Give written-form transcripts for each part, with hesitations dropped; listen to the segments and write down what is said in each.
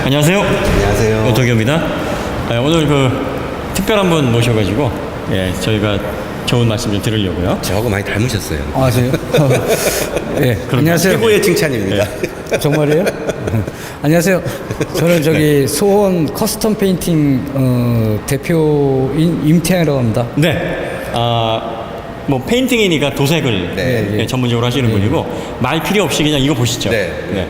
안녕하세요. 안녕하세요. 오토기입니다. 오늘 특별한 분 모셔가지고 저희가 좋은 말씀 좀 드리려고요. 저하고 많이 닮으셨어요. 아, 저요? 예, 안녕하세요. 최고의 칭찬입니다. 정말이에요? 안녕하세요. 저는 소원 커스텀 페인팅 대표인 임태양이라고 합니다. 네. 뭐 페인팅이니까 도색을 네. 전문적으로 하시는 분이고 말 필요 없이 그냥 이거 보시죠. 네.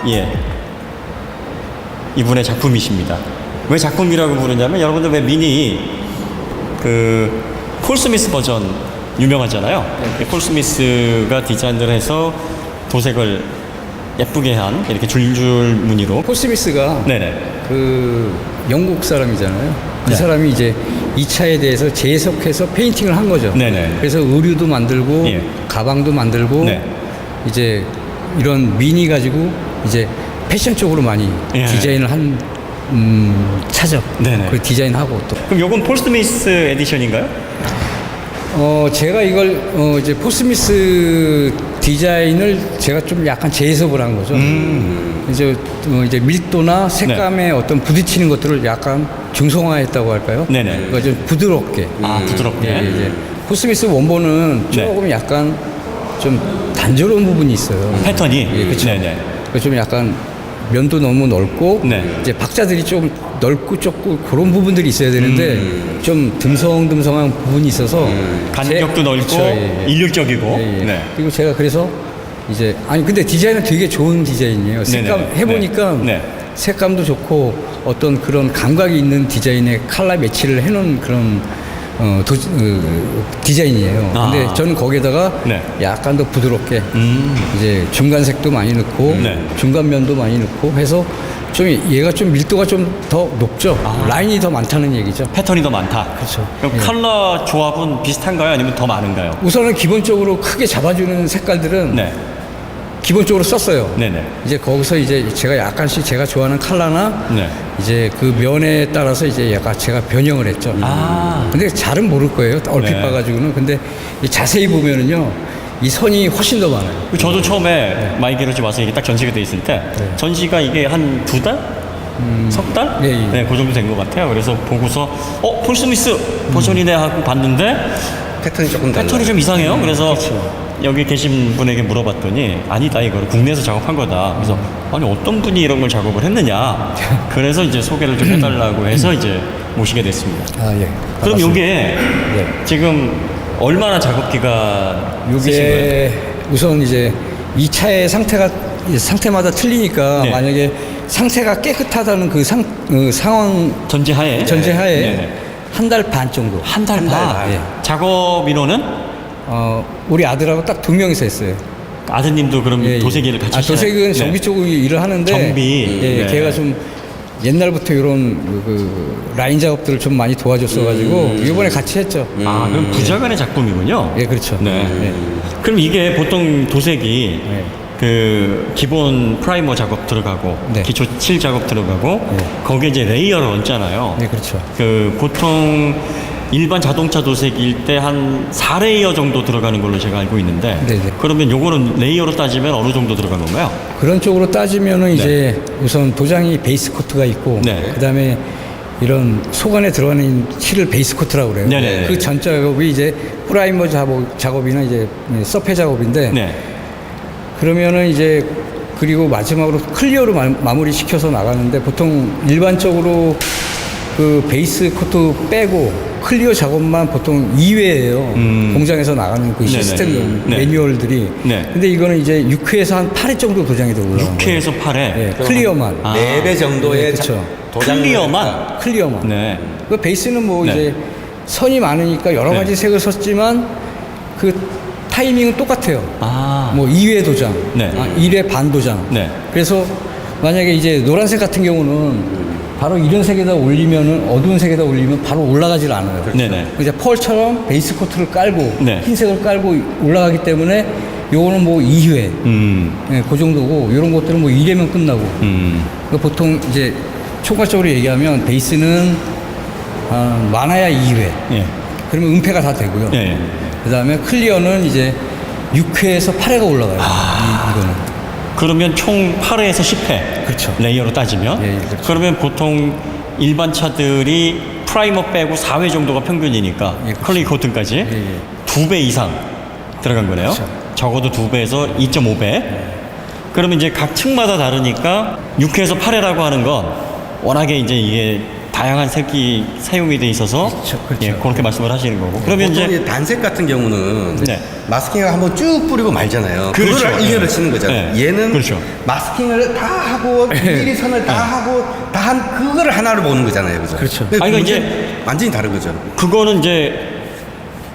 이게 이분의 작품이십니다. 왜 작품이라고 부르냐면 여러분들 왜 미니 폴 스미스 버전 유명하잖아요. 폴 스미스가 디자인을 해서 도색을 예쁘게 한 이렇게 줄줄 무늬로. 폴 스미스가 네네. 영국 사람이잖아요. 네. 이 사람이 이제 이 차에 대해서 재해석해서 페인팅을 한 거죠. 네네. 그래서 의류도 만들고 예. 가방도 만들고 네. 이제 이런 미니 가지고 이제 패션 쪽으로 많이 예. 디자인을 한 차죠. 네네. 그 디자인하고 또. 그럼 요건 폴 스미스 에디션인가요? 제가 이걸 이제 폴 스미스 디자인을 제가 좀 약간 재해석을 한 거죠. 이제 밀도나 색감의 어떤 부딪히는 것들을 약간 중성화했다고 할까요? 네네. 그러니까 좀 부드럽게. 부드럽게. 이제 폴 스미스 원본은 네. 조금 약간 좀 단조로운 부분이 있어요. 패턴이. 예, 그렇죠. 네네. 좀 약간 면도 너무 넓고 네. 이제 박자들이 좀 넓고 좁고 그런 부분들이 있어야 되는데 좀 듬성듬성한 부분이 있어서 간격도 넓고 그쵸, 예, 예. 일률적이고. 예, 예. 네. 그리고 제가 그래서 이제 근데 디자인은 되게 좋은 디자인이에요. 색감 네네. 해보니까 네. 색감도 좋고 어떤 그런 감각이 있는 디자인에 컬러 매치를 해놓은 그런 디자인이에요. 근데 저는 거기에다가 네. 약간 더 부드럽게 이제 중간색도 많이 넣고 네. 중간면도 많이 넣고 해서 좀 얘가 좀 밀도가 좀 더 높죠. 라인이 더 많다는 얘기죠. 패턴이 더 많다. 그렇죠. 그럼 예. 컬러 조합은 비슷한가요? 아니면 더 많은가요? 우선은 기본적으로 크게 잡아주는 색깔들은 네. 기본적으로 썼어요. 네네. 이제 거기서 이제 제가 약간씩 제가 좋아하는 컬러나 네. 이제 그 면에 따라서 이제 약간 제가 변형을 했죠. 근데 잘은 모를 거예요. 얼핏 네. 봐가지고는. 근데 이 자세히 보면은요, 이 선이 훨씬 더 많아요. 저도 처음에 마이게로즈 와서 이게 딱 전시가 돼 있을 때 전시가 이게 한 2달? 석 달? 예, 예. 네, 그 정도 된 것 같아요. 그래서 보고서 폴 스미스 버전이네 하고 봤는데 패턴이 조금 달라요. 패턴이 좀 이상해요. 그래서 그렇죠. 여기 계신 분에게 물어봤더니 아니다, 이거를 국내에서 작업한 거다. 그래서 아니 어떤 분이 이런 걸 작업을 했느냐. 그래서 이제 소개를 좀 해달라고 해서 이제 모시게 됐습니다. 예. 그럼 반갑습니다. 요게 지금 얼마나 작업 기간 쓰신 거예요? 요게 우선 이제 이 차의 상태마다 틀리니까 네. 만약에 상태가 깨끗하다는 그 상황 전제하에 전제하에 한 달 반 정도. 한 달 반. 예. 작업 인원은 우리 아들하고 딱 2명이서 했어요. 아드님도 그럼 예, 예. 도색일을 같이 하시나요? 도색은 네. 정비 쪽으로 일을 하는데 정비. 예, 네. 걔가 좀 옛날부터 이런 라인 작업들을 좀 많이 도와줬어가지고 이번에 같이 했죠. 그럼 부자간의 작품이군요. 예, 그렇죠. 네. 그럼 이게 보통 도색이 네. 그 기본 프라이머 작업 들어가고 네. 기초 칠 작업 들어가고 거기에 이제 레이어를 얹잖아요. 네, 그렇죠. 보통 일반 자동차 도색일 때 한 4레이어 정도 들어가는 걸로 제가 알고 있는데 네네. 그러면 요거는 레이어로 따지면 어느 정도 들어간 건가요? 그런 쪽으로 따지면은 이제 우선 도장이 베이스 코트가 있고 네. 그다음에 이런 속안에 들어가는 칠을 베이스 코트라고 그래요. 네네. 그 전 작업이 이제 프라이머 작업이나 이제 서페 작업인데 네. 그러면은 이제 그리고 마지막으로 클리어로 마무리 시켜서 나가는데 보통 일반적으로 그 베이스 코트 빼고 클리어 작업만 보통 2회예요. 공장에서 나가는 그 네네. 시스템 네. 매뉴얼들이. 네. 근데 이거는 이제 6회에서 한 8회 정도 도장이 더 올라가는 거예요. 6회에서 8회. 네, 클리어만. 아. 4배 정도의 네, 그쵸. 클리어만. 클리어만. 네. 그 베이스는 뭐 네. 이제 선이 많으니까 여러 가지 색을 썼지만 그 타이밍은 똑같아요. 아. 뭐 2회 도장, 네. 1회 반 도장. 네. 그래서 만약에 이제 노란색 같은 경우는 바로 이런 색에다 올리면은 어두운 색에다 올리면 바로 올라가질 않아요. 네네. 이제 펄처럼 베이스 코트를 깔고 네. 흰색을 깔고 올라가기 때문에 요거는 뭐 2회, 네, 그 정도고 이런 것들은 뭐 1회면 끝나고. 그러니까 보통 이제 총괄적으로 얘기하면 베이스는 많아야 2회. 예. 그러면 은폐가 다 되고요. 예. 그다음에 클리어는 이제 6회에서 8회가 올라가요. 이거는. 그러면 총 8회에서 10회. 그렇죠. 레이어로 따지면. 예, 예, 그렇죠. 그러면 보통 일반 차들이 프라이머 빼고 4회 정도가 평균이니까 예, 그렇죠. 클리 코팅까지 예. 2배 이상 들어간 거네요. 그렇죠. 적어도 2배에서 2.5배. 그러면 이제 각 층마다 다르니까 6회에서 8회라고 하는 건 워낙에 이제 이게 다양한 색이 사용이 돼 있어서 그렇죠. 예, 그렇게 말씀을 하시는 거고. 그러면 보통 이제 이제 단색 같은 경우는 네. 마스킹을 한번 쭉 뿌리고 말잖아요. 그렇죠. 그거를 이겨를 네. 치는 거잖아요. 네. 얘는 그렇죠. 마스킹을 다 하고 일일이 선을 다 하고 다 한 그거를 하나로 보는 거잖아요. 그죠? 그렇죠. 근데 아니, 그러니까 그게 완전히 다른 거죠. 그거는 이제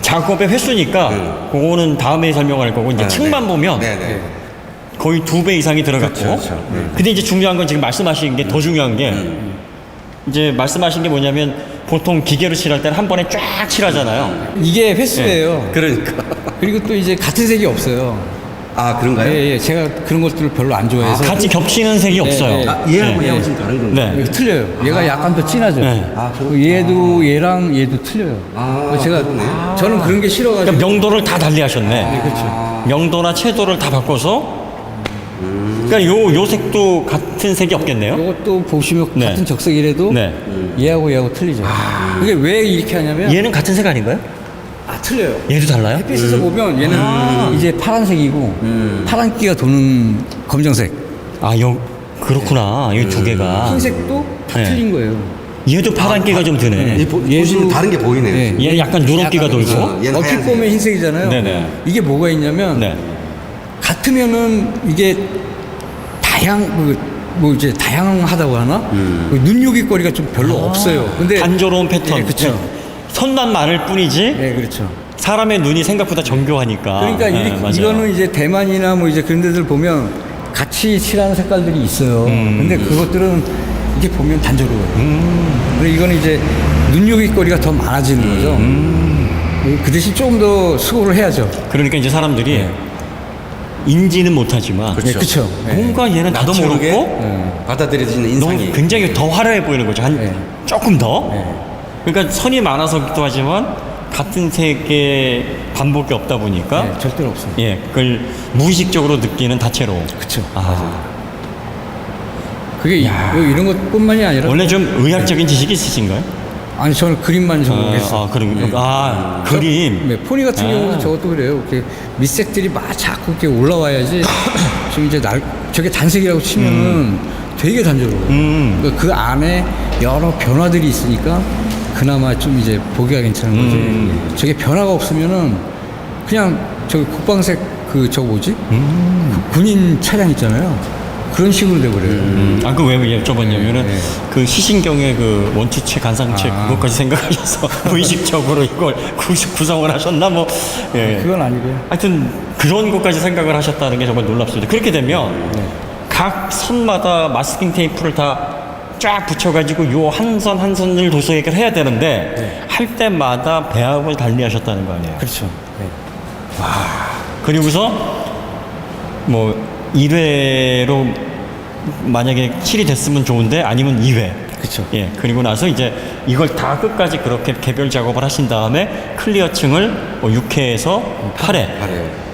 작업의 횟수니까 그거는 다음에 설명할 거고 이제 아, 층만 네. 보면 네네. 거의 2배 이상이 들어갔고. 그렇죠, 그렇죠. 근데 이제 중요한 건 지금 말씀하신 게 더 중요한 게 이제 말씀하신 게 뭐냐면 보통 기계로 칠할 때는 한 번에 쫙 칠하잖아요. 이게 횟수예요. 그러니까. 그리고 또 이제 같은 색이 없어요. 아 그런가요? 예, 예. 제가 그런 것들을 별로 안 좋아해서. 같이 겹치는 색이 없어요. 네. 아, 얘하고 네. 얘하고 좀 다른 건가요? 네. 이거 틀려요. 얘가 약간 더 진하죠. 네. 아, 얘도 얘랑 얘도 틀려요. 아, 제가 그러네. 저는 그런 게 싫어가지고. 그러니까 명도를 다 달리 하셨네. 그렇죠. 명도나 채도를 다 바꿔서 그러니까 요 색도 같은 색이 없겠네요. 이것도 보시면 네. 같은 적색이라도 네. 얘하고 틀리죠. 이게 왜 이렇게 하냐면 얘는 같은 색 아닌가요? 틀려요. 얘도 달라요? 햇빛에서 보면 얘는 이제 파란색이고 파란기가 도는 검정색. 그렇구나. 이 두 개가. 흰색도 다 네. 틀린 거예요. 얘도 파란기가 좀 드네. 보시면 다른 게 보이네요. 네. 얘는 약간 누런기가 약간 돌고. 그렇죠. 얘는 얼핏 하얀색. 보면 흰색이잖아요. 네네. 이게 뭐가 있냐면 네. 같으면은 이게 뭐 이제 다양하다고 하나? 그 눈요깃거리가 좀 별로 없어요. 근데 단조로운 패턴. 예, 그렇죠. 선만 많을 뿐이지 네, 그렇죠. 사람의 눈이 생각보다 정교하니까. 그러니까 네, 맞아요. 이거는 이제 대만이나 뭐 이제 그런 데들 보면 같이 칠하는 색깔들이 있어요. 근데 그것들은 이렇게 보면 단조로워요. 근데 이거는 이제 눈요깃거리가 더 많아지는 거죠. 그 대신 조금 더 수고를 해야죠. 그러니까 이제 사람들이 인지는 못하지만 네, 그렇죠. 뭔가 얘는 나도 모르게 다채롭고 받아들여지는 너무 인상이. 굉장히 더 화려해 보이는 거죠. 한 네. 조금 더. 네. 그러니까 선이 많아서기도 하지만 같은 색의 반복이 없다 보니까 네, 절대로 없어요. 예, 그걸 무의식적으로 느끼는 다채로움. 그렇죠. 아, 그게 뭐 이런 것뿐만이 아니라 원래 좀 의학적인 지식이 있으신가요? 아니 저는 그림만 전공했어요. 그런 그림. 네, 포니 같은 경우는 저것도 그래요. 이렇게 밑색들이 막 자꾸 이렇게 올라와야지. 지금 이제 저게 단색이라고 치면은 되게 단조로워요. 그러니까 그 안에 여러 변화들이 있으니까 그나마 좀 이제 보기가 괜찮은 거지. 저게 변화가 없으면은 그냥 저기 국방색 그 저거 뭐지? 그 군인 차량 있잖아요. 그런 식으로 돼버려요. 왜 여쭤봤냐면은 네. 그 시신경의 그 원투체 간상체 그것까지 생각하셔서 무의식적으로 이걸 구성을 하셨나 뭐. 예. 그건 아니고요. 하여튼 그런 것까지 생각을 하셨다는 게 정말 놀랍습니다. 그렇게 되면 각 선마다 마스킹 테이프를 다 쫙 붙여가지고 요 한 선 한 선을 도소액을 해야 되는데 할 때마다 배합을 달리 하셨다는 거 아니에요? 그렇죠. 네. 그리고서 뭐 1회로 만약에 칠이 됐으면 좋은데 아니면 2회. 그렇죠. 예. 그리고 나서 이제 이걸 다 끝까지 그렇게 개별 작업을 하신 다음에 클리어층을 6회에서 8회.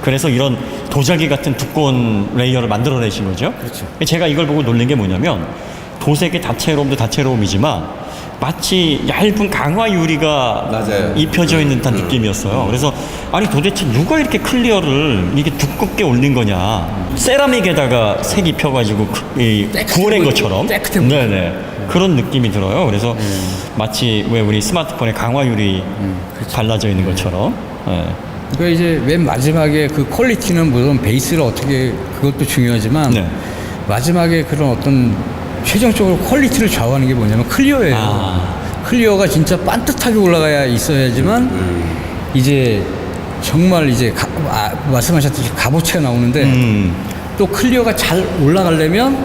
그래서 이런 도자기 같은 두꺼운 레이어를 만들어내신 거죠. 그렇죠. 제가 이걸 보고 놀란 게 뭐냐면 도색의 다채로움도 다채로움이지만 마치 얇은 강화 유리가 맞아요. 입혀져 있는 듯한 느낌이었어요. 그래서 아니 도대체 누가 이렇게 클리어를 이게 두껍게 올린 거냐? 세라믹에다가 색 입혀가지고 구워낸 것처럼. 깨끗해 보이죠. 네네. 그런 느낌이 들어요. 그래서 마치 왜 우리 스마트폰에 강화 유리 발라져 있는 것처럼. 예. 그러니까 이제 맨 마지막에 그 퀄리티는 물론 베이스를 어떻게 그것도 중요하지만 네. 마지막에 그런 어떤 최종적으로 퀄리티를 좌우하는 게 뭐냐면 클리어예요. 클리어가 진짜 반듯하게 올라가야 있어야지만 이제 정말 이제 말씀하셨듯이 값어치가 나오는데 또 클리어가 잘 올라가려면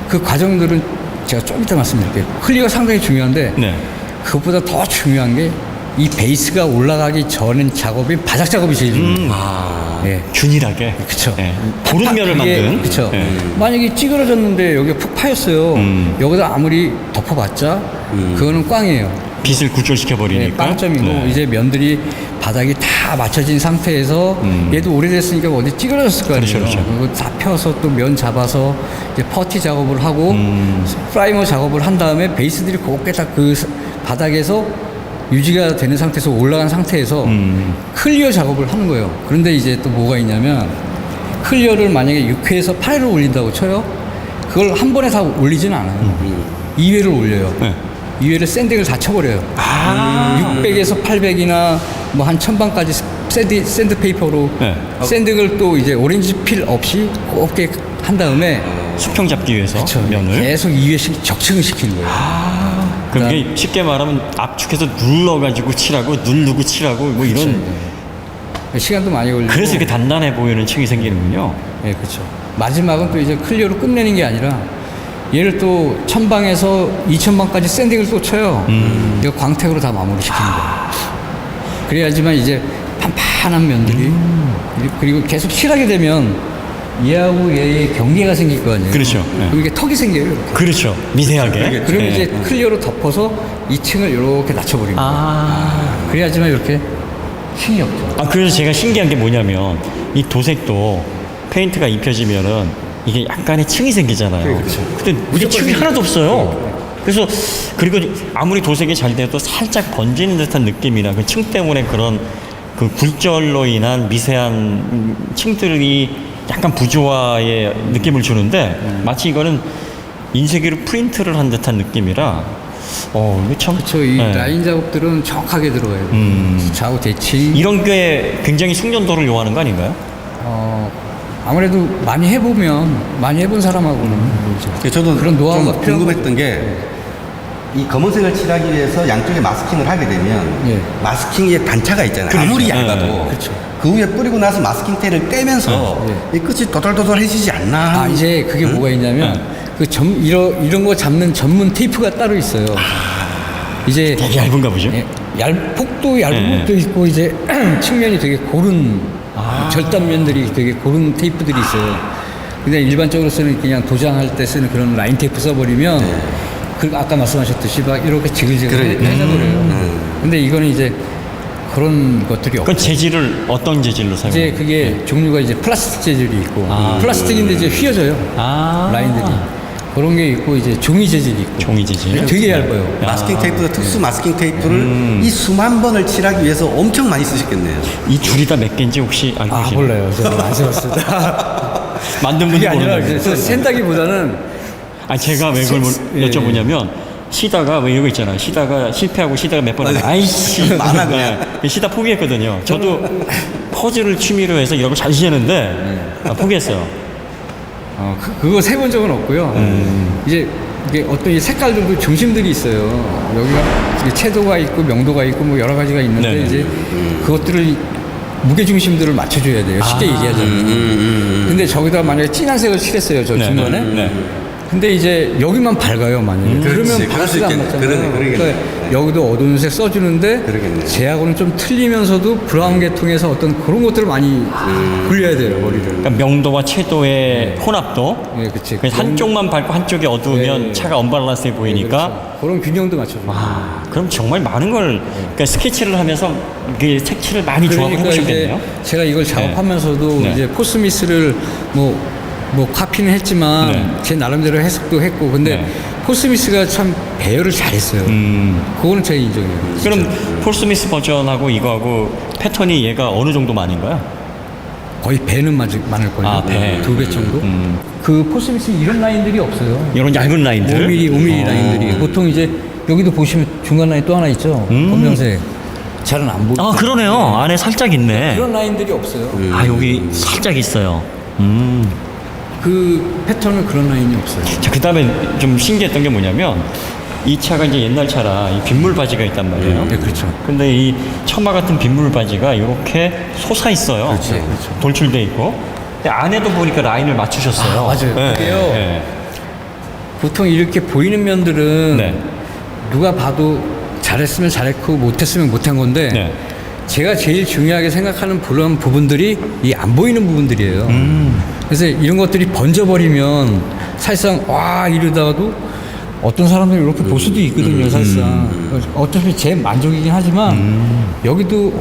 그 과정들은 제가 좀 이따 말씀드릴게요. 클리어가 상당히 중요한데 네. 그것보다 더 중요한 게 이 베이스가 올라가기 전인 작업인 바닥 작업이 제일 중요해요. 예. 균일하게. 그쵸. 예. 고른 면을 만든. 그쵸. 예. 만약에 찌그러졌는데 여기가 푹 파였어요. 여기다 아무리 덮어봤자 그거는 꽝이에요. 빛을 구출시켜 네, 버리니까. 빵점이고 이제 면들이 바닥이 다 맞춰진 상태에서 얘도 오래됐으니까 어디 찌그러졌을 거 아니에요. 그렇죠, 그렇죠. 그리고 다 펴서 또 면 잡아서 이제 퍼티 작업을 하고 프라이머 작업을 한 다음에 베이스들이 곱게 딱 그 바닥에서 유지가 되는 상태에서 올라간 상태에서 클리어 작업을 하는 거예요. 그런데 이제 또 뭐가 있냐면 클리어를 만약에 6회에서 8회를 올린다고 쳐요. 그걸 한 번에 다 올리지는 않아요. 2회를 올려요. 네. 2회를 샌딩을 다 쳐버려요. 600에서 800이나 뭐 한 1000방까지 샌드페이퍼로 네. 샌딩을 또 이제 오렌지 필 없이 곱게 한 다음에 수평 잡기 위해서 면을. 계속 2회씩 적층을 시키는 거예요. 그럼 이게 쉽게 말하면 압축해서 눌러가지고 칠하고 누르고 칠하고 뭐 이런. 시간도 많이 걸리고. 그래서 이렇게 단단해 보이는 층이 생기는군요. 네, 그렇죠. 마지막은 또 이제 클리어로 끝내는 게 아니라 얘를 또 1000방에서 2000방까지 샌딩을 또 쳐요. 이거 광택으로 다 마무리 시키는 거예요. 그래야지만 이제 판판한 면들이 그리고 계속 칠하게 되면 얘하고 얘의 경계가 생길 거 아니에요. 그렇죠. 네. 그럼 이게 턱이 생겨요. 이렇게. 그렇죠. 미세하게. 그러면 네. 이제 클리어로 덮어서 2층을 이렇게 낮춰버립니다. 그래야지만 이렇게 층이 없죠. 그래서 제가 신기한 게 뭐냐면 이 도색도 페인트가 입혀지면은 이게 약간의 층이 생기잖아요. 그렇죠. 근데 이게 층이 하나도 없어요. 그래서 그리고 아무리 도색이 잘 돼도 살짝 번지는 듯한 느낌이나 그 층 때문에 그런 그 굴절로 인한 미세한 층들이 약간 부조화의 느낌을 주는데 마치 이거는 인쇄기로 프린트를 한 듯한 느낌이라 이거 참 그렇죠. 이 네. 라인 작업들은 정확하게 들어가요. 좌우 대칭. 이런 게 굉장히 숙련도를 요하는 거 아닌가요? 아무래도 많이 해본 사람하고는 모르죠. 저도 그런 노하우가 좀 궁금했던 게 이 검은색을 칠하기 위해서 양쪽에 마스킹을 하게 되면 예. 마스킹에 단차가 있잖아요. 그렇죠. 아무리 얇아도 네. 그렇죠. 그 위에 뿌리고 나서 마스킹 테를 떼면서 이 끝이 도돌도돌해지지 않나. 이제 그게 뭐가 있냐면 이런 거 잡는 전문 테이프가 따로 있어요. 이제 되게 얇은가 보죠? 폭도 얇은 네. 것도 있고 이제 측면이 되게 고른 절단면들이 되게 고른 테이프들이 있어요. 근데 일반적으로 쓰는 그냥 도장할 때 쓰는 그런 라인 테이프 써버리면 그 아까 말씀하셨듯이 막 이렇게 지글지글 해져버려요. 근데 이거는 이제 그런 것들이 없고 그건 재질을 어떤 재질로 이제 사용해요? 그게 종류가 이제 플라스틱 재질이 있고 플라스틱인데 이제 휘어져요. 라인들이 그런 게 있고 이제 종이 재질이 있고 종이 재질. 되게 얇아요. 마스킹 테이프도 특수 마스킹 테이프를 이 수만 번을 칠하기 위해서 엄청 많이 쓰셨겠네요. 이 줄이 다 몇 개인지 혹시 알고 계시나요? 몰라요. 저는 안 써봤습니다. 만든 분이 그게 아니라 모르는 이제 센다기보다는 제가 왜 그걸 예. 여쭤보냐면 시다가 왜 이런 거 있잖아요. 시다가 실패하고 시다가 몇 번 하고 아이씨 많아, 그냥. 시다 포기했거든요. 저도 퍼즐을 취미로 해서 이런 거 잘 시는데 포기했어요. 그거 세본 적은 없고요. 이제 이게 어떤 이 색깔들도 중심들이 있어요. 여기가 이제 채도가 있고 명도가 있고 뭐 여러 가지가 있는데 네네. 이제 그것들을 무게 중심들을 맞춰줘야 돼요. 쉽게 얘기하자면. 근데 저기다 만약에 진한 색을 칠했어요. 저 네, 중간에. 네. 근데 이제 여기만 밝아요, 만약에. 그렇지. 그러면 그럴 수 바가지가 안 있겠네. 맞잖아요. 그러겠네. 그러니까 여기도 어두운 색 써주는데 그러겠네. 제하고는 좀 틀리면서도 브라운 계통에서 어떤 그런 것들을 많이 굴려야 돼요, 머리를. 그러니까 명도와 채도의 혼합도. 예, 그치. 그래서 한쪽만 밝고 한쪽이 어두우면 예. 차가 언밸런스해 보이니까. 그렇죠. 그런 균형도 맞춰줘요. 그럼 정말 많은 걸 그러니까 스케치를 하면서 그 색칠을 많이 조합을 그러니까 이제 해보셨겠네요. 제가 이걸 작업하면서도 네. 이제 포스미스를 뭐 카피는 했지만 네. 제 나름대로 해석도 했고 근데 네. 포스미스가 참 배열을 잘했어요. 그거는 제 인정이에요. 그럼 폴스미스 버전하고 이거하고 패턴이 얘가 어느 정도 많은가요? 거의 배는 많을 거예요. 배. 2배 정도. 그 포스미스 이런 라인들이 없어요. 이런 얇은 라인들. 5mm 라인들이 보통 이제 여기도 보시면 중간 라인 또 하나 있죠. 검정색. 잘은 안 보이죠. 그러네요. 안에 살짝 있네. 그런 라인들이 없어요. 여기 살짝 있어요. 그 패턴은 그런 라인이 없어요. 자, 그 다음에 좀 신기했던 게 뭐냐면, 이 차가 이제 옛날 차라 이 빗물 바지가 있단 말이에요. 네, 그렇죠. 근데 이 처마 같은 빗물 바지가 이렇게 솟아 있어요. 그렇죠, 그렇죠. 돌출돼 있고. 근데 안에도 보니까 라인을 맞추셨어요. 아, 맞아요. 네, 그게요. 네. 보통 이렇게 보이는 면들은 네. 누가 봐도 잘했으면 잘했고 못했으면 못한 건데 네. 제가 제일 중요하게 생각하는 그런 부분들이 이 안 보이는 부분들이에요. 그래서 이런 것들이 번져버리면 사실상 와 이러다가도 어떤 사람들이 이렇게 볼 수도 있거든요. 사실상 어차피 제 만족이긴 하지만 여기도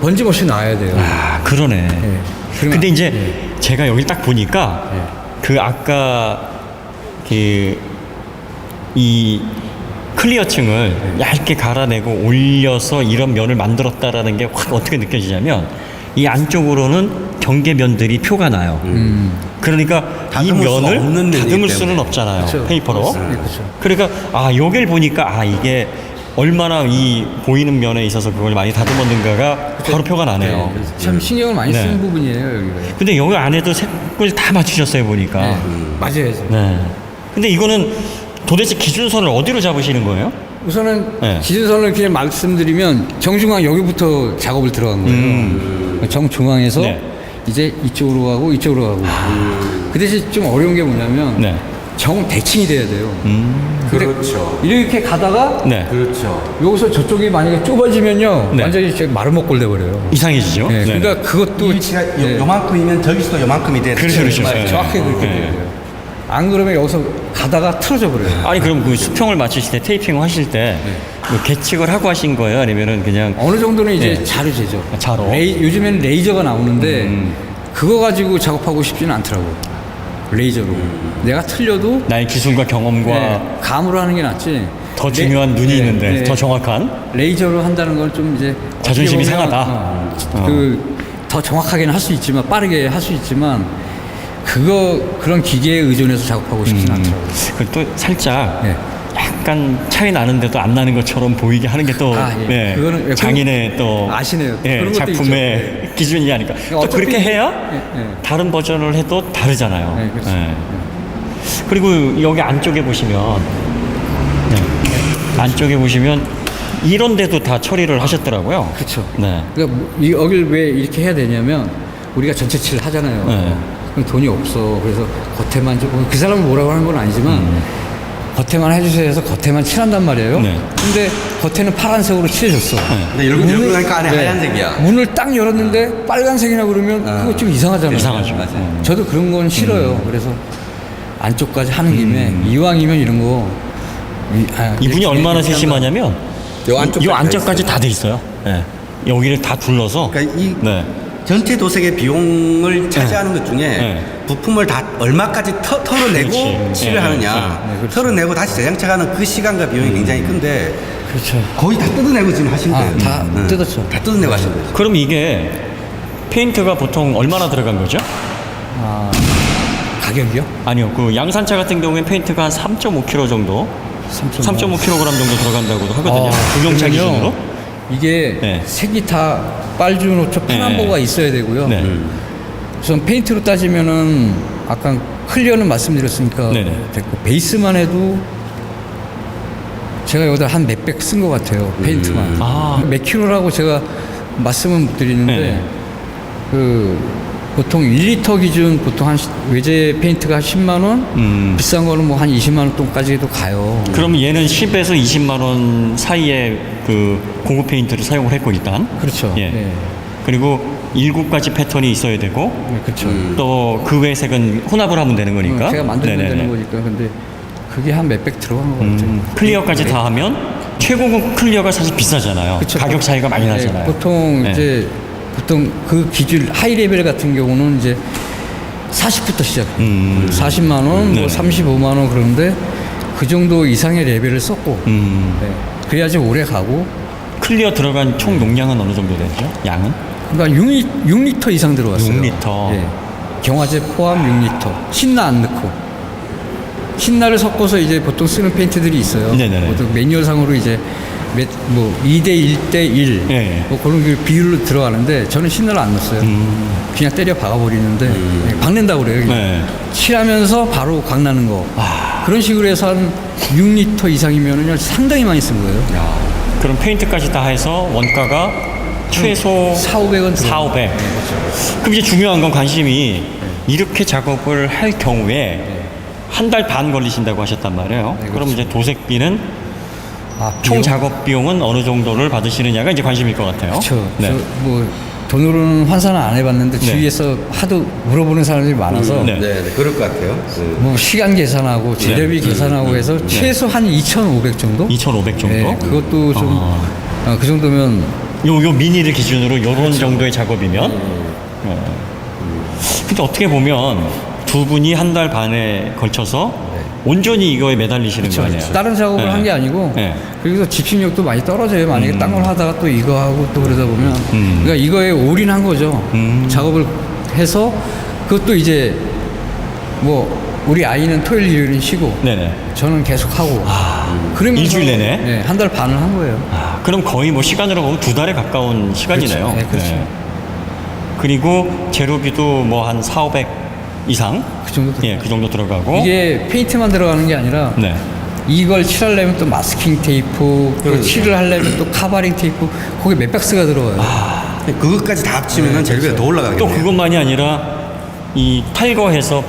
번짐없이 나와야 돼요. 아, 그러네. 그러면- 근데 이제 제가 여기 딱 보니까 네. 그 아까 그 이 클리어층을 얇게 갈아내고 올려서 이런 면을 만들었다라는 게 확 어떻게 느껴지냐면 이 안쪽으로는 경계면들이 표가 나요. 그러니까 이 다듬을 수가 면을 없는 면이기 다듬을 수는 때문에. 없잖아요. 그렇죠. 페이퍼로. 네, 그렇죠. 그러니까 아 여길 보니까 아 이게 얼마나 이 보이는 면에 있어서 그걸 많이 다듬었는가가 바로 표가 나네요. 참 신경을 많이 네. 쓰는 부분이에요 여기가. 근데 여기 안에도 색을 다 맞추셨어요 보니까. 맞아요. 네. 근데 이거는 도대체 기준선을 어디로 잡으시는 거예요? 우선은 네. 기준선을 그냥 말씀드리면 정중앙 여기부터 작업을 들어간 거예요. 정중앙에서 네. 이제 이쪽으로 가고 이쪽으로 가고. 그 대신 좀 어려운 게 뭐냐면 네. 정대칭이 돼야 돼요. 근데 그렇죠. 이렇게 가다가 네. 그렇죠. 여기서 저쪽이 만약에 좁아지면요 네. 완전히 마루먹골 돼버려요. 이상해지죠? 네, 네. 그러니까 그것도 이 위치가 네. 요만큼이면 저기서도 요만큼이 돼야 그렇죠, 그렇죠. 네. 정확하게 그렇게 네. 돼야 돼요. 안 그러면 여기서 가다가 틀어져 버려요. 아니 그럼 그 수평을 맞추실 때 테이핑 하실 때 뭐 계측을 하고 하신 거예요? 아니면은 그냥 어느 정도는 이제 네. 자로 재죠. 자로? 요즘에는 레이저가 나오는데 그거 가지고 작업하고 싶지는 않더라고요. 레이저로. 내가 틀려도 나의 기술과 경험과 네, 감으로 하는 게 낫지. 더 중요한 눈이 있는데 더 정확한 레이저로 한다는 건 좀 이제 자존심이 어떻게 보면, 상하다. 더 정확하게는 할 수 있지만 빠르게 할 수 있지만 그런 기계에 의존해서 작업하고 싶지는 않더라고요. 또 살짝 네. 약간 차이 나는데도 안 나는 것처럼 보이게 하는 게 또 아, 예. 그거는- 장인의 또 아시네요. 예, 그런 것도 작품의 기준이 아닐까. 또 어차피 그렇게 해야 예, 예. 다른 버전을 해도 다르잖아요. 네, 그렇죠. 예. 그리고 여기 안쪽에 보시면 네. 안쪽에 보시면 이런 데도 다 처리를 하셨더라고요. 그렇죠. 네. 그러니까 여길 왜 이렇게 해야 되냐면 우리가 전체 칠을 하잖아요. 네. 그럼 돈이 없어. 그래서 겉에만 그 사람은 뭐라고 하는 건 아니지만 겉에만 해주세요 해서 겉에만 칠한단 말이에요. 네. 근데 겉에는 파란색으로 칠해줬어. 근데 이렇게 하니까 안에 하얀색이야. 문을 딱 열었는데 빨간색이나 그러면 그거 좀 이상하잖아요. 이상하죠. 맞아요. 저도 그런 건 싫어요. 그래서 안쪽까지 하는 김에 이왕이면 이런 거 이분이 이렇게 얼마나 이렇게 세심하냐면 요 안쪽까지 요 다 안쪽까지 있어요. 다 돼 있어요. 네. 여기를 다 둘러서 그러니까 이 네. 전체 도색의 비용을 차지하는 것 중에 네. 부품을 다 얼마까지 털어내고 그렇지. 칠을 네. 하느냐 네, 그렇죠. 털어내고 다시 재장착하는 그 시간과 비용이 굉장히 큰데 그렇죠. 거의 다 뜯어내고 지금 하신 거예요. 다 응. 뜯었죠. 다 뜯어내고 하신 거예요. 그럼 이게 페인트가 보통 얼마나 들어간 거죠? 가격이요? 아니요. 그 양산차 같은 경우엔 페인트가 한 3.5kg 정도, 3.5kg 정도 들어간다고도 하거든요. 구경차 그러면요, 기준으로. 이게 네. 색이 다 빨주노초 파란보가 네. 있어야 되고요. 네. 우선 페인트로 따지면은 아까 클리어는 말씀드렸으니까 네네. 됐고 베이스만 해도 제가 여기다 한 몇백 쓴 것 같아요. 페인트만. 아. 몇 킬로라고 제가 말씀은 못 드리는데 네네. 그 보통 1리터 기준 보통 한 외제 페인트가 10만 원, 비싼 거는 뭐 한 20만 원 돈까지도 가요. 그럼 얘는 10에서 20만 원 사이에 그 고급 페인트를 사용을 했고 일단. 그렇죠. 예. 네. 그리고 7가지 패턴이 있어야 되고 네, 그렇죠. 또 그 외 색은 혼합을 하면 되는 거니까. 제가 만들면 네네네. 되는 거니까. 근데 그게 한 몇백 들어간 것 같아요. 클리어까지 다 하면 최고급 클리어가 사실 비싸잖아요. 그쵸. 가격 차이가 많이 네, 나잖아요. 보통 네. 이제 보통 그 기준 하이 레벨 같은 경우는 이제 40부터 시작. 40만 원, 네네. 뭐 35만 원 그런데 그 정도 이상의 레벨을 썼고 네. 그래야지 오래 가고. 클리어 들어간 총 용량은 어느 정도 되죠? 양은? 그러니까 6리터 이상 들어갔어요. 6리터. 예. 경화제 포함 6리터. 신나 안 넣고. 신나를 섞어서 이제 보통 쓰는 페인트들이 있어요. 네네네. 보통 매뉴얼상으로 이제 뭐 2대 1대 1. 예. 뭐 그런 그 비율로 들어가는데 저는 신나를 안 넣었어요. 그냥 때려 박아버리는데 박는다고 그래요. 네. 칠하면서 바로 광 나는 거. 아, 그런 식으로 해서 한 6리터 이상이면은 상당히 많이 쓴 거예요. 그럼 페인트까지 다 해서 원가가 최소 4,500원 4,500. 그럼 이제 중요한 건 관심이 이렇게 작업을 할 경우에 한 달 반 걸리신다고 하셨단 말이에요. 네, 그럼 이제 도색비는 총 비용? 작업 비용은 어느 정도를 받으시느냐가 이제 관심일 것 같아요. 그렇죠. 네. 뭐 돈으로는 환산을 안 해봤는데 네. 주위에서 하도 물어보는 사람들이 많아서 네. 네, 그럴 것 같아요. 뭐 시간 계산하고 재료비 계산하고 해서 최소 한 2,500 정도? 2,500 정도? 네, 그것도 좀 그 정도면 요 미니를 기준으로 요런 그렇죠. 정도의 작업이면 근데 어떻게 보면 두 분이 한 달 반에 걸쳐서 온전히 이거에 매달리시는 거 아니에요? 다른 작업을 네. 한 게 아니고 네. 그래서 집중력도 많이 떨어져요. 만약에 딴 걸 하다가 또 이거 하고 또 그러다 보면 그러니까 이거에 올인한 거죠. 작업을 해서 그것도 이제 뭐 우리 아이는 토요일 일요일은 쉬고 네네. 저는 계속 하고 그러면서 일주일 내내? 네, 한 달 반을 한 거예요. 그럼 거의 뭐 시간으로 보면 두 달에 가까운 시간이네요. 그렇죠. 네, 그렇죠. 그리고 재료비도 뭐 한 4,500 이상? 그 정도 예, 그 정도 들어가고. 이게 페인트만 들어가는 게 아니라 네. 이걸 칠하려면 또 마스킹 테이프, 또 칠을 하려면 또 카바링 테이프, 거기 몇 박스가 들어가요. 그것까지 다 합치면 재료비가 더 올라가겠네요. 또 그것만이 아니라 이 탈거해서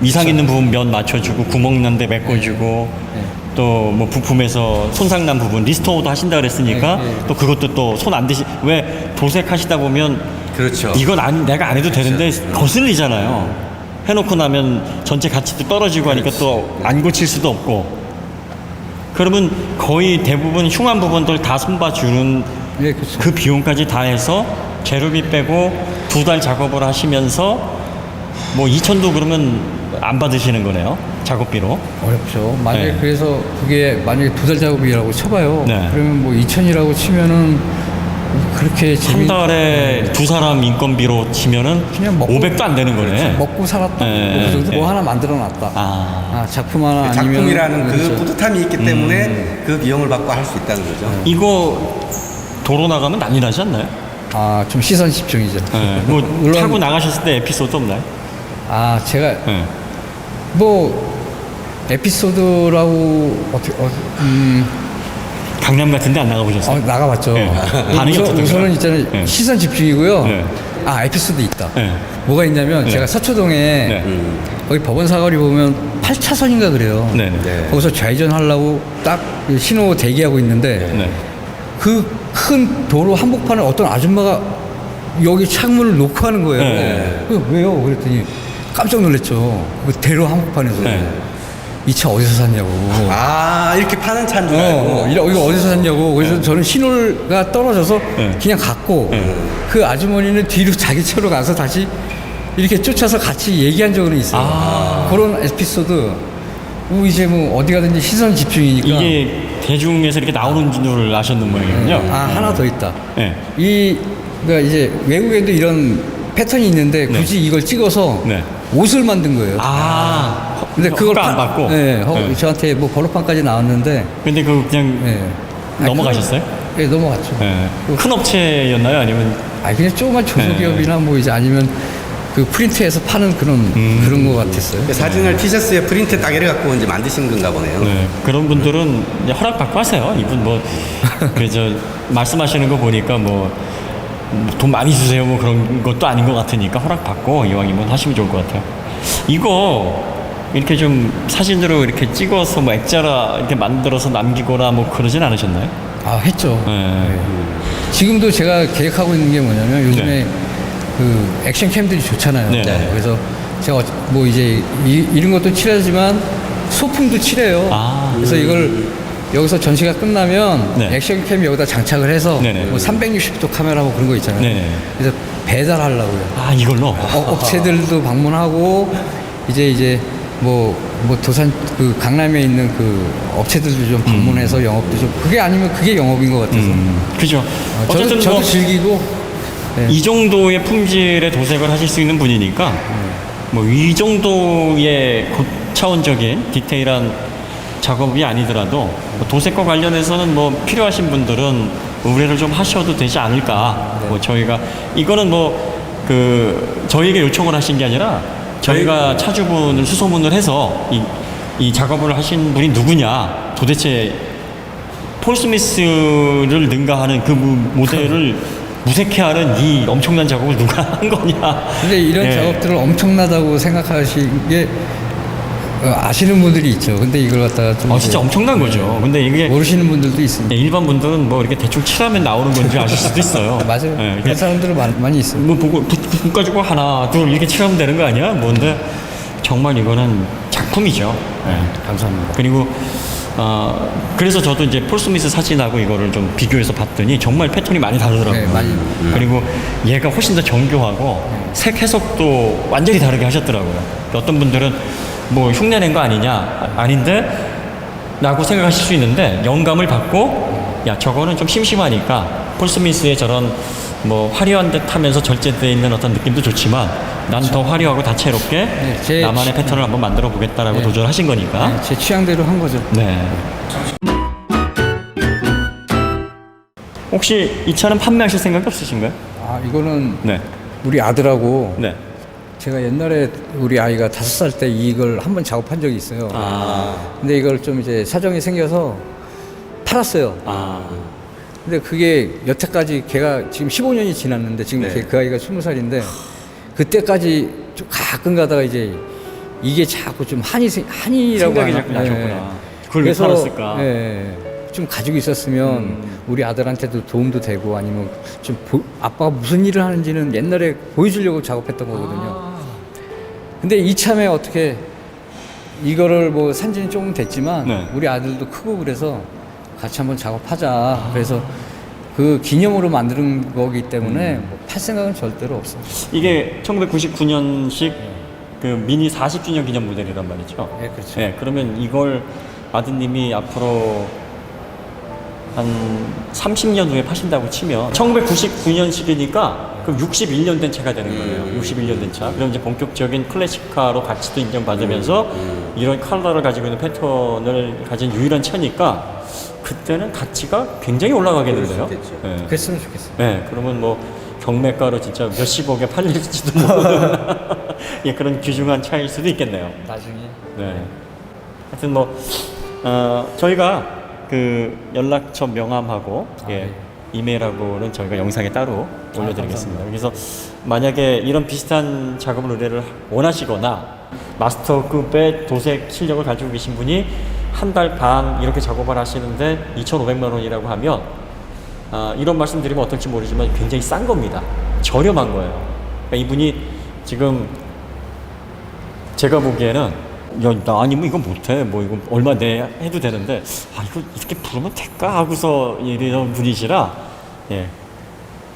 이상 있는 부분 면 맞춰주고 구멍 난 데 메꿔주고 또 뭐 부품에서 손상난 부분 리스토어도 하신다 그랬으니까 또 그것도 또 손 안 대시 왜 도색하시다 보면 그렇죠. 이건 내가 안 해도 되는데 거슬리잖아요. 해놓고 나면 전체 가치도 떨어지고 하니까 또 안 고칠 수도 없고 그러면 거의 대부분 흉한 부분들 다 손봐주는 네, 그렇죠. 그 비용까지 다 해서 재료비 빼고 두 달 작업을 하시면서 뭐 2천도 그러면 안 받으시는 거네요. 작업비로. 어렵죠. 만약에 네. 그래서 그게 만약에 두 달 작업이라고 쳐봐요. 네. 그러면 뭐 2천이라고 치면은 그렇게 한 달에 두 사람 인건비로 치면은 그냥 먹고 500도 안 되는 거네. 먹고 살았다. 네, 뭐, 그 정도 네. 뭐 하나 만들어놨다. 아, 작품 하나 아니면 작품이라는 그 그렇죠. 뿌듯함이 있기 때문에 그 비용을 받고 할 수 있다는 거죠. 이거 도로 나가면 난리 나지 않나요? 좀 시선 집중이죠. 네. 뭐 물론- 타고 나가셨을 때 에피소드 없나요? 제가 네. 뭐 에피소드라고 어떻게 강남 같은데 안 나가보셨어요? 나가봤죠. 네. 반응이 어떻던가요? 우선은 있잖아요. 네. 시선 집중이고요. 네. 에피소드 있다. 네. 뭐가 있냐면 제가 서초동에 네. 거기 법원 사거리 보면 8차선인가 그래요. 네. 네. 거기서 좌회전 하려고 딱 신호 대기하고 있는데 네. 그 큰 도로 한복판에 어떤 아줌마가 여기 창문을 놓고 하는 거예요. 네. 왜요? 그랬더니 깜짝 놀랐죠. 그 대로 한복판에서. 네. 이 차 어디서 샀냐고. 이렇게 파는 차인 줄 알고. 이거 어디서 샀냐고. 그래서 저는 신호가 떨어져서 네. 그냥 갔고 네. 그 아주머니는 뒤로 자기 차로 가서 다시 이렇게 쫓아서 같이 얘기한 적은 있어요. 그런 에피소드. 이제 뭐 어디 가든지 시선 집중이니까. 이게 대중에서 이렇게 나오는 줄을 아셨는 모양이군요. 하나 더 있다. 네. 그러니까 이제 외국에도 이런 패턴이 있는데 굳이 이걸 찍어서 네. 옷을 만든 거예요. 근데 그걸 허가 안 받고. 네, 네. 저한테 뭐 번호판까지 나왔는데 근데 그 그냥 네. 넘어가셨어요? 네, 넘어갔죠. 네. 큰 업체였나요? 아니면 그냥 조그만 중소기업이나 뭐 이제 아니면 그 프린트해서 파는 그런 거 같았어요. 그 사진을 티셔츠에 프린트 따개를 갖고 이제 만드신 건가 보네요. 네, 그런 분들은 이제 허락 받고 하세요. 이분 뭐 그저 말씀하시는 거 보니까 뭐 돈 많이 주세요 뭐 그런 것도 아닌 것 같으니까 허락 받고 이왕이면 하시면 좋을 것 같아요. 이거 이렇게 좀 사진으로 이렇게 찍어서 뭐 액자라 이렇게 만들어서 남기거나 뭐 그러진 않으셨나요? 했죠. 네. 지금도 제가 계획하고 있는 게 뭐냐면 요즘에 네. 그 액션캠들이 좋잖아요. 네. 그래서 제가 뭐 이제 이런 것도 칠하지만 소품도 칠해요. 그래서 이걸 여기서 전시가 끝나면 네. 액션캠 여기다 장착을 해서 네네. 뭐 360도 카메라 뭐 그런 거 있잖아요. 네네. 그래서 배달하려고요. 이걸로? 업체들도 방문하고 이제 뭐 도산 그 강남에 있는 그 업체들도 좀 방문해서 영업도 좀 그게 아니면 그게 영업인 것 같아서 그죠. 어쨌든 저도 뭐 즐기고 네. 이 정도의 품질의 도색을 하실 수 있는 분이니까 뭐 이 정도의 고차원적인 디테일한 작업이 아니더라도 뭐 도색과 관련해서는 뭐 필요하신 분들은 의뢰를 좀 하셔도 되지 않을까. 뭐 저희가 이거는 뭐 그 저희에게 요청을 하신 게 아니라 저희가 차주분을 수소문을 해서 이 작업을 하신 분이 누구냐, 도대체 폴 스미스를 능가하는 그 모델을 무색해하는 이 엄청난 작업을 누가 한 거냐. 근데 이런 예. 작업들을 엄청나다고 생각하시는 게 아시는 분들이 있죠. 근데 이걸 갖다가 좀 진짜 엄청난 거죠. 근데 이게 모르시는 분들도 있습니다. 일반 분들은 뭐 이렇게 대충 칠하면 나오는 건지 아실 수도 있어요. 맞아요. 예, 이게 그런 사람들은 많이 있어요. 뭐 보고 붓 가지고 하나 둘 이렇게 칠하면 되는 거 아니야? 뭔데 정말 이거는 작품이죠. 예. 감사합니다. 그리고 그래서 저도 이제 폴 스미스 사진하고 이거를 좀 비교해서 봤더니 정말 패턴이 많이 다르더라고요. 네, 많이. 그리고 얘가 훨씬 더 정교하고 색 해석도 완전히 다르게 하셨더라고요. 어떤 분들은 뭐 흉내낸 거 아니냐, 아닌데 라고 생각하실 수 있는데 영감을 받고 야 저거는 좀 심심하니까 폴 스미스의 저런 뭐 화려한 듯 하면서 절제되어 있는 어떤 느낌도 좋지만 난 더 화려하고 다채롭게 제 나만의 패턴을 한번 만들어 보겠다라고 도전하신 거니까. 네, 제 취향대로 한 거죠. 네. 혹시 이 차는 판매하실 생각이 없으신가요? 이거는 네. 우리 아들하고 네. 제가 옛날에 우리 아이가 5살 때 이걸 한번 작업한 적이 있어요. 근데 이걸 좀 이제 사정이 생겨서 팔았어요. 근데 그게 여태까지 걔가 지금 15년이 지났는데 지금 네. 그 아이가 20살인데 그때까지 좀 가끔 가다가 이제 이게 자꾸 좀 한이라고 생각이 하나? 자꾸 나셨구나. 그걸 왜 그래서, 팔았을까? 좀 가지고 있었으면 우리 아들한테도 도움도 되고 아니면 좀 아빠가 무슨 일을 하는지는 옛날에 보여주려고 작업했던 거거든요. 근데 이참에 어떻게 이거를 뭐 산지는 조금 됐지만 네. 우리 아들도 크고 그래서 같이 한번 작업하자. 그래서 그 기념으로 만드는 거기 때문에 뭐팔 생각은 절대로 없어요. 이게 1999년식 그 미니 40주년 기념 모델이란 말이죠. 네, 그렇죠. 네, 그러면 이걸 아드님이 앞으로 한 30년 후에 파신다고 치면 1999년식이니까 그럼 61년 된 차가 되는 거예요. 61년 된 차. 그럼 이제 본격적인 클래식카로 가치도 인정받으면서 이런 컬러를 가지고 있는 패턴을 가진 유일한 차니까 그때는 가치가 굉장히 올라가겠는데요. 네. 그랬으면 좋겠어요. 네, 그러면 뭐 경매가로 진짜 몇십억에 팔릴지도 모르는 예, 그런 귀중한 차일 수도 있겠네요. 나중에. 네. 하여튼 뭐 저희가 그 연락처 명함하고 예, 이메일하고는 저희가 영상에 따로 올려드리겠습니다. 그래서 만약에 이런 비슷한 작업을 의뢰를 원하시거나 마스터급의 도색 실력을 가지고 계신 분이 한 달 반 이렇게 작업을 하시는데 2,500만 원이라고 하면 이런 말씀 드리면 어떨지 모르지만 굉장히 싼 겁니다. 저렴한 거예요. 그러니까 이분이 지금 제가 보기에는 야, 나 아니면 이거 못해. 뭐 이거 얼마 내 해도 되는데 이거 이렇게 부르면 될까 하고서 이런 분이시라 예,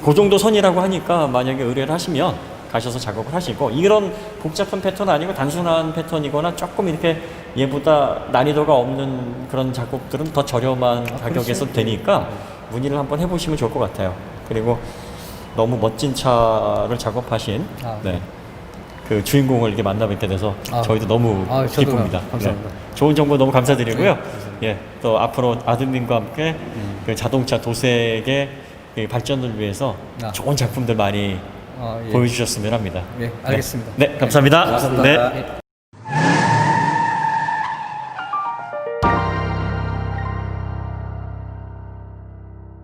그 정도 선이라고 하니까 만약에 의뢰를 하시면 가셔서 작업을 하시고 이런 복잡한 패턴 아니고 단순한 패턴이거나 조금 이렇게 얘보다 난이도가 없는 그런 작업들은 더 저렴한 가격에서 되니까 문의를 한번 해보시면 좋을 것 같아요. 그리고 너무 멋진 차를 작업하신 네. 그 주인공을 이렇게 만나 뵙게 돼서 저희도 너무 저도 기쁩니다. 감사합니다. 네. 좋은 정보 너무 감사드리고요. 예, 또 앞으로 아드님과 함께 그 자동차 도색의 그 발전을 위해서 좋은 작품들 많이 예. 보여주셨으면 합니다. 네, 알겠습니다. 네, 감사합니다. 감사합니다. 네. 네.